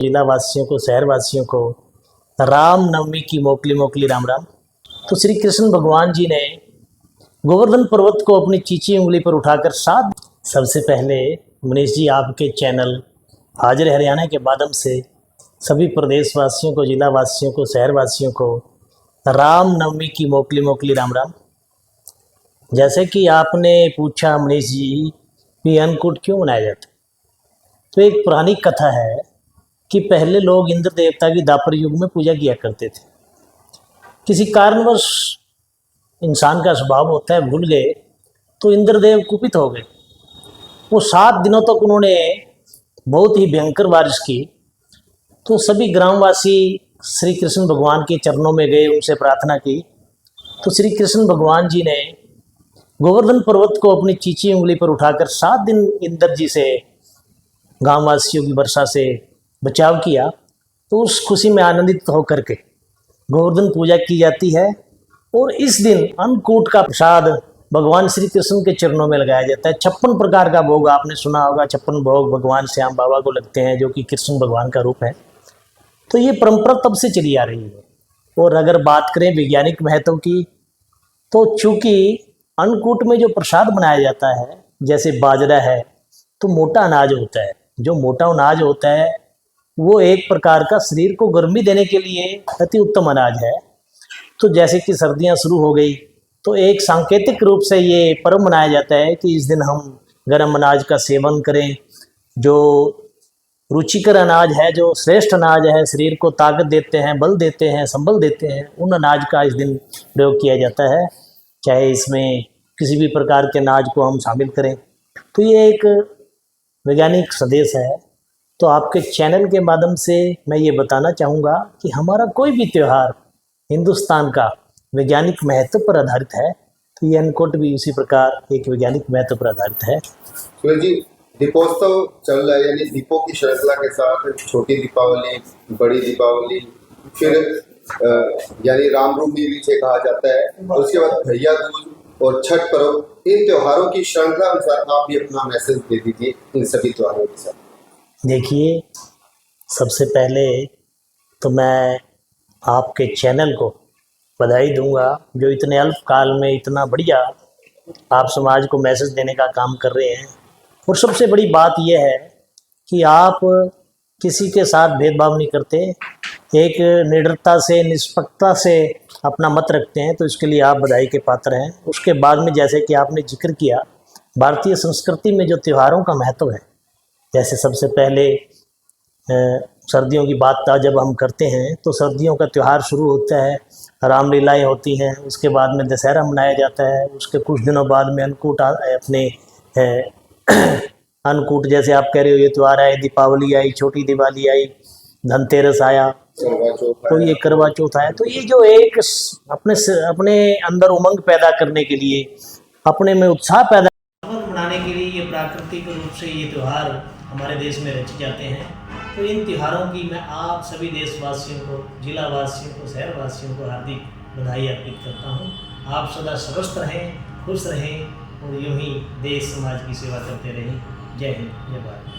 जिला वासियों को, शहर वासियों को राम नवमी की मोकली मोकली राम राम। तो श्री कृष्ण भगवान जी ने गोवर्धन पर्वत को अपनी चीची उंगली पर उठाकर सात। सबसे पहले मनीष जी, आपके चैनल हाजिर हरियाणा के माध्यम से सभी प्रदेशवासियों को, जिला वासियों को, शहर वासियों को राम नवमी की मोकली मोकली राम राम। जैसे कि आपने पूछा मनीष जी कि अन्नकूट क्यों मनाया जाता है, तो एक पुरानी कथा है कि पहले लोग इंद्र देवता की द्वापर युग में पूजा किया करते थे। किसी कारणवश इंसान का स्वभाव होता है, भूल गए, तो इंद्रदेव कुपित हो गए। वो 7 दिनों तक उन्होंने बहुत ही भयंकर बारिश की। तो सभी ग्रामवासी श्री कृष्ण भगवान के चरणों में गए, उनसे प्रार्थना की। तो श्री कृष्ण भगवान जी ने गोवर्धन पर्वत को अपनी चीची उंगली पर उठाकर 7 दिन इंद्र जी से, गांववासियों की वर्षा से बचाव किया। तो उस खुशी में आनंदित होकर के गोवर्धन पूजा की जाती है। और इस दिन अन्नकूट का प्रसाद भगवान श्री कृष्ण के चरणों में लगाया जाता है। 56 प्रकार का भोग, आपने सुना होगा, 56 भोग भगवान श्याम बाबा को लगते हैं, जो कि कृष्ण भगवान का रूप है। तो ये परंपरा तब से चली आ रही है। और अगर बात करें वैज्ञानिक महत्व की, तो चूंकि अन्नकूट में जो प्रसाद बनाया जाता है, जैसे बाजरा है, तो मोटा अनाज होता है। जो मोटा अनाज होता है वो एक प्रकार का शरीर को गर्मी देने के लिए अति उत्तम अनाज है। तो जैसे कि सर्दियां शुरू हो गई, तो एक सांकेतिक रूप से ये पर्व मनाया जाता है कि इस दिन हम गर्म अनाज का सेवन करें। जो रुचिकर अनाज है, जो श्रेष्ठ अनाज है, शरीर को ताकत देते हैं, बल देते हैं, संबल देते हैं, उन अनाज का इस दिन प्रयोग किया जाता है। चाहे इसमें किसी भी प्रकार के अनाज को हम शामिल करें। तो ये एक वैज्ञानिक संदेश है। तो आपके चैनल के माध्यम से मैं ये बताना चाहूँगा कि हमारा कोई भी त्यौहार हिंदुस्तान का वैज्ञानिक महत्व पर आधारित है। तो ये अन्नकूट भी उसी प्रकार एक वैज्ञानिक महत्व पर आधारित है। सूरज जी, दीपोत्सव चल रहा है, यानी दीपों की श्रृंखला के साथ छोटी दीपावली, बड़ी दीपावली, फिर यानी रामनवमी भी इसे कहा जाता है, और उसके बाद भैया दूज और छठ पर्व। इन त्योहारों की श्रृंखला अनुसार आप भी अपना मैसेज दे दीजिए इन सभी त्योहारों के साथ। देखिए, सबसे पहले तो मैं आपके चैनल को बधाई दूंगा, जो इतने अल्प काल में इतना बढ़िया आप समाज को मैसेज देने का काम कर रहे हैं। और सबसे बड़ी बात यह है कि आप किसी के साथ भेदभाव नहीं करते, एक निडरता से, निष्पक्षता से अपना मत रखते हैं। तो इसके लिए आप बधाई के पात्र हैं। उसके बाद में, जैसे कि आपने जिक्र किया, भारतीय संस्कृति में जो त्योहारों का महत्व है, जैसे सबसे पहले सर्दियों की बात जब हम करते हैं, तो सर्दियों का त्यौहार शुरू होता है, रामलीलाएँ होती हैं। उसके बाद में दशहरा मनाया जाता है। उसके कुछ दिनों बाद में अन्नकूट अपने अन्नकूट, जैसे आप कह रहे हो, ये त्यौहार आए, दीपावली आई, छोटी दिवाली आई, धनतेरस आया, तो ये करवा चौथ आया। तो ये जो एक अपने अंदर उमंग पैदा करने के लिए, अपने में उत्साह पैदा बनाने के लिए, ये प्राकृतिक रूप से ये त्यौहार हमारे देश में रचे जाते हैं। तो इन त्योहारों की मैं आप सभी देशवासियों को, जिला वासियों को, शहर वासियों को हार्दिक बधाई अर्पित करता हूँ। आप सदा स्वस्थ रहें, खुश रहें और यूं ही देश समाज की सेवा करते रहें। जय हिंद, जय भारत।